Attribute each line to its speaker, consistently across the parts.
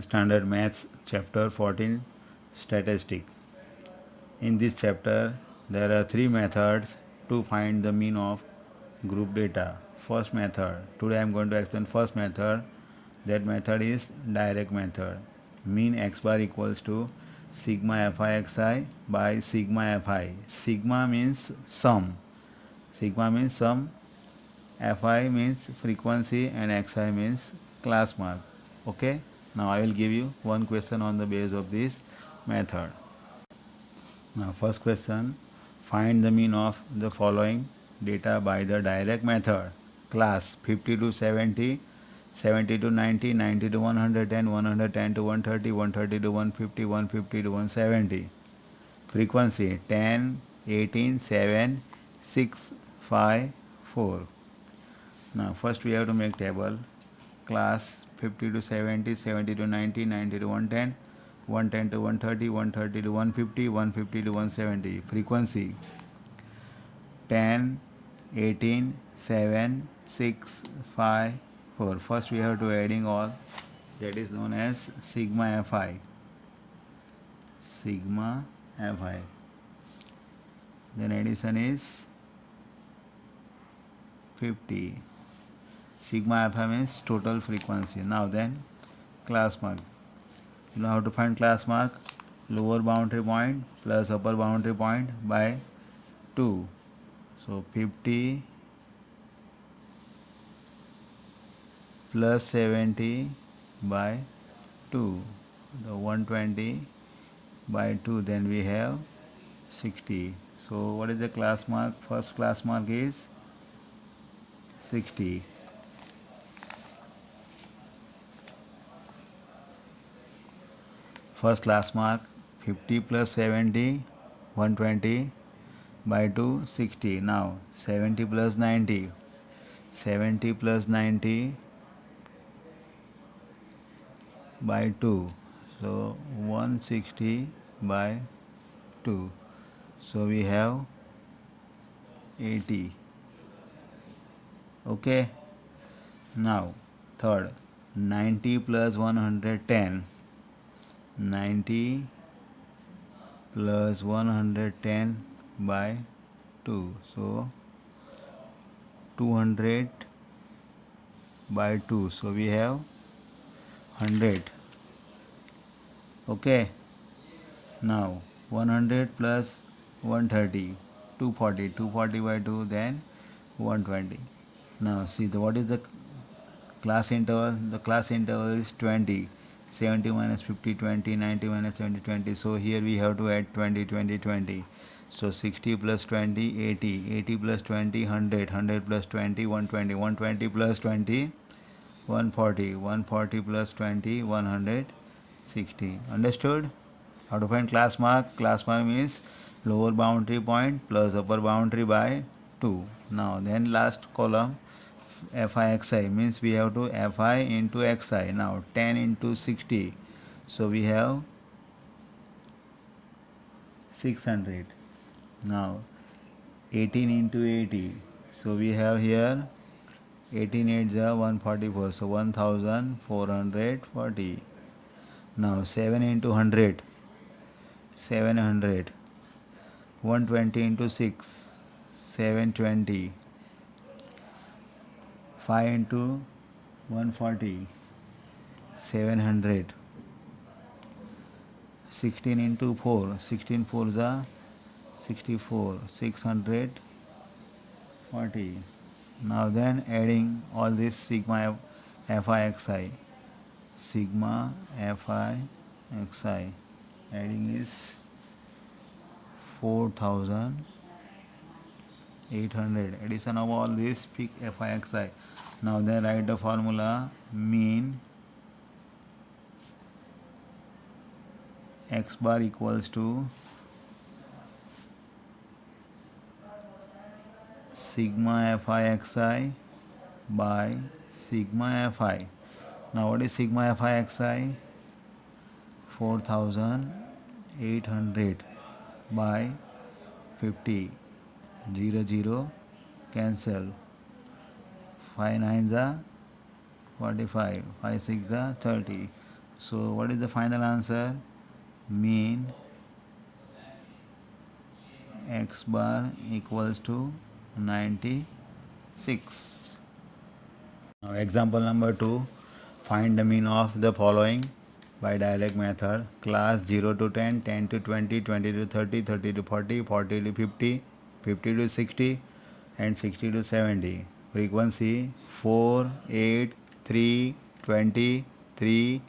Speaker 1: Standard Maths Chapter 14 Statistic. In this chapter, there are three methods to find the mean of group data. First method, today I am going to explain first method. That method is direct method. Mean x bar equals to sigma fi xi by sigma fi. Sigma means sum. Sigma means sum. Fi means frequency and xi means class mark. Okay. Now I will give you one question on the base of this method. Now first question, find the mean of the following data by the direct method. Class 50 to 70, 70 to 90, 90 to 110, 110 to 130, 130 to 150, 150 to 170. Frequency 10, 18, 7, 6, 5, 4. Now first we have to make table. Class 50 to 70, 70 to 90, 90 to 110, 110 to 130, 130 to 150, 150 to 170. Frequency 10, 18, 7, 6, 5, 4. First we have to adding all, that is known as sigma fi. Sigma fi. Then addition is 50. Sigma fi means total frequency. Now then class mark. You know how to find class mark? Lower boundary point plus upper boundary point by 2. So 50 plus 70 by 2. The 120 by 2. Then we have 60. So what is the class mark? First class mark is 60. First class mark 50 plus 70, 120 by 2, 60. Now 70 plus 90, 70 plus 90 by 2. So 160 by 2. So we have 80. Okay. Now third, 90 plus 110. 90 plus 110 by 2. So 200 by 2. So we have 100. Okay. Now 100 plus 130. 240. 240 by 2, then 120. Now see what is the class interval? The class interval is 20. 70 minus 50, 20, 90 minus 70, 20. So here we have to add 20, 20, 20. So 60 plus 20, 80. 80 plus 20, 100. 100 plus 20, 120. 120 plus 20, 140. 140 plus 20, 160. Understood? How to find class mark? Class mark means lower boundary point plus upper boundary by 2. Now then last column, fi xi means we have to fi into xi. Now 10 into 60. So we have 600. Now 18 into 80. So we have here 18 8 is 144. So 1440. Now 7 into 100. 700. 120 into 6. 720. 5 into 140, 700. 16 into 4, 16 4 is 64, 640. Now then adding all this sigma fi xi. Sigma fi xi. Adding is 4800. Addition of all this, pick fi xi. Now then write the formula mean x bar equals to sigma fi xi by sigma fi. Now what is sigma fi xi? 4800 by 50. 0 0 cancel. 5 9 is 45, 5 6 is 30. So what is the final answer? Mean x bar equals to 96. Now example number 2. Find the mean of the following by dialect method. Class 0 to 10, 10 to 20, 20 to 30, 30 to 40, 40 to 50, 50 to 60 and 60 to 70. Frequency 4, 8, 3, 20, 3,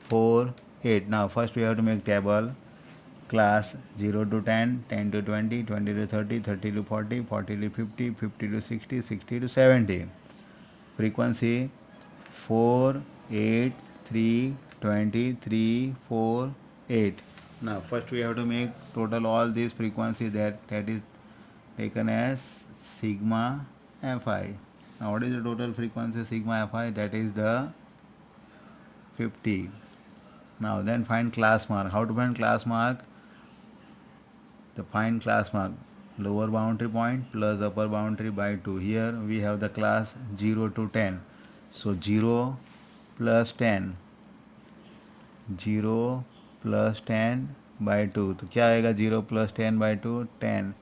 Speaker 1: 4, 8. Now first we have to make table. Class 0 to 10, 10 to 20, 20 to 30, 30 to 40, 40 to 50, 50 to 60, 60 to 70. Frequency 4, 8, 3, 20, 3, 4, 8. Now first we have to make total all these frequencies that is taken as sigma fi. Now what is the total frequency sigma fi? That is the 50. Now then find class mark. How to find class mark? The find class mark, lower boundary point plus upper boundary by 2. Here we have the class 0 to 10. So 0 plus 10, 0 plus 10 by 2. तो क्या आएगा 0 plus 10 by 2? 10.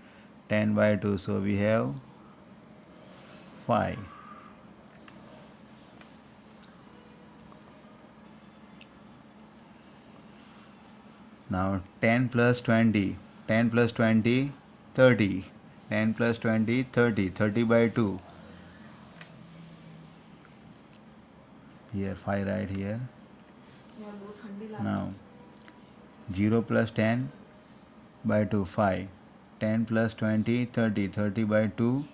Speaker 1: 10 by 2. So we have 5. Now 10 plus 20. 10 plus 20, 30. 10 plus 20, 30. 30 by 2. Here 5 right here. Now 0 plus 10 by 2, 5. 10 plus 20, 30. 30 by 2,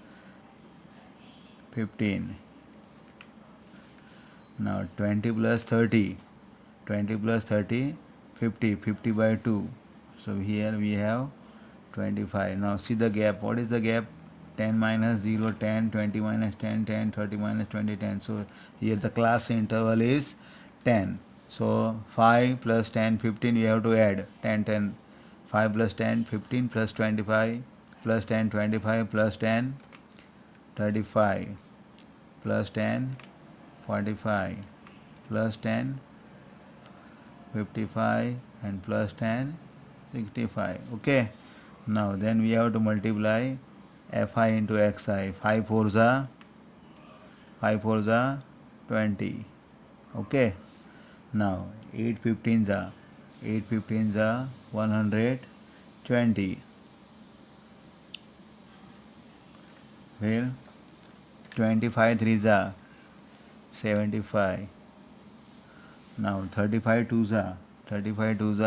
Speaker 1: 15. Now 20 plus 30. 20 plus 30, 50. 50 by 2. So here we have 25. Now see the gap. What is the gap? 10 minus 0, 10, 20 minus 10, 10, 30 minus 20, 10. So here the class interval is 10. So 5 plus 10, 15 we have to add. 10, 10. 5 plus 10, 15 plus 25 plus 10, 25 plus 10, 35 plus 10, 45 plus 10, 55 and plus 10, 65. Okay. Now then we have to multiply fi into xi. 5 4s are 20. Okay. Now 8 15s are 120. Well, 25 3s are 75. Now 35 2s are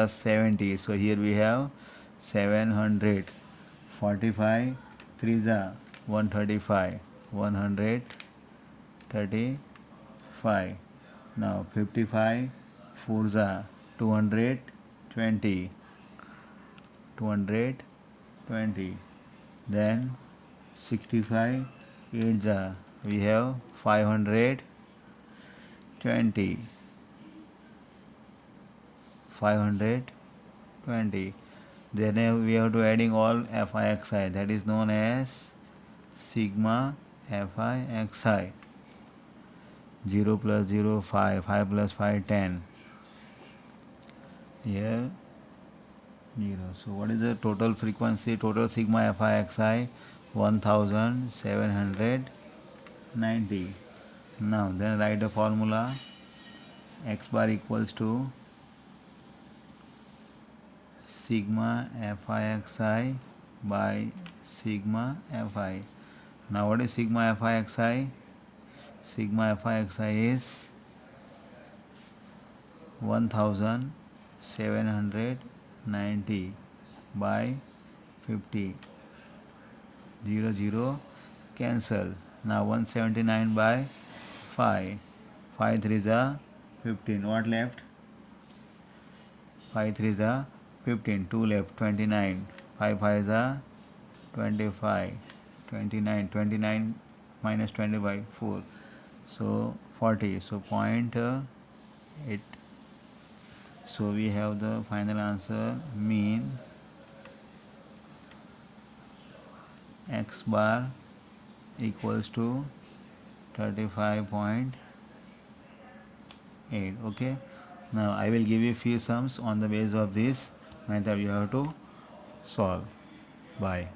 Speaker 1: 70. So here we have 700. 45 3s are 135. 135. Now 55 4s are 220. 220. Then 65 8s are we have 520. 520. Then we have to adding all fi xi, that is known as sigma fi xi. 0 plus 0 5, 5 plus 5 10. Here 0. So what is the total frequency? Total sigma fi xi 1790. Now then write the formula. X bar equals to sigma fi xi by sigma fi. Now what is sigma fi xi? Sigma fi xi is 1790 by 50. 0 0 cancel. Now 179 by 5. 5 3s are 15. What left? 5 3s are 15. 2 left. 29. 5 5s are 25. 29. 29 minus 25 4. So 40. So 0.8. So we have the final answer. Mean x bar equals to 35.8. Okay. Now I will give you few sums on the basis of this method you have to solve. Bye.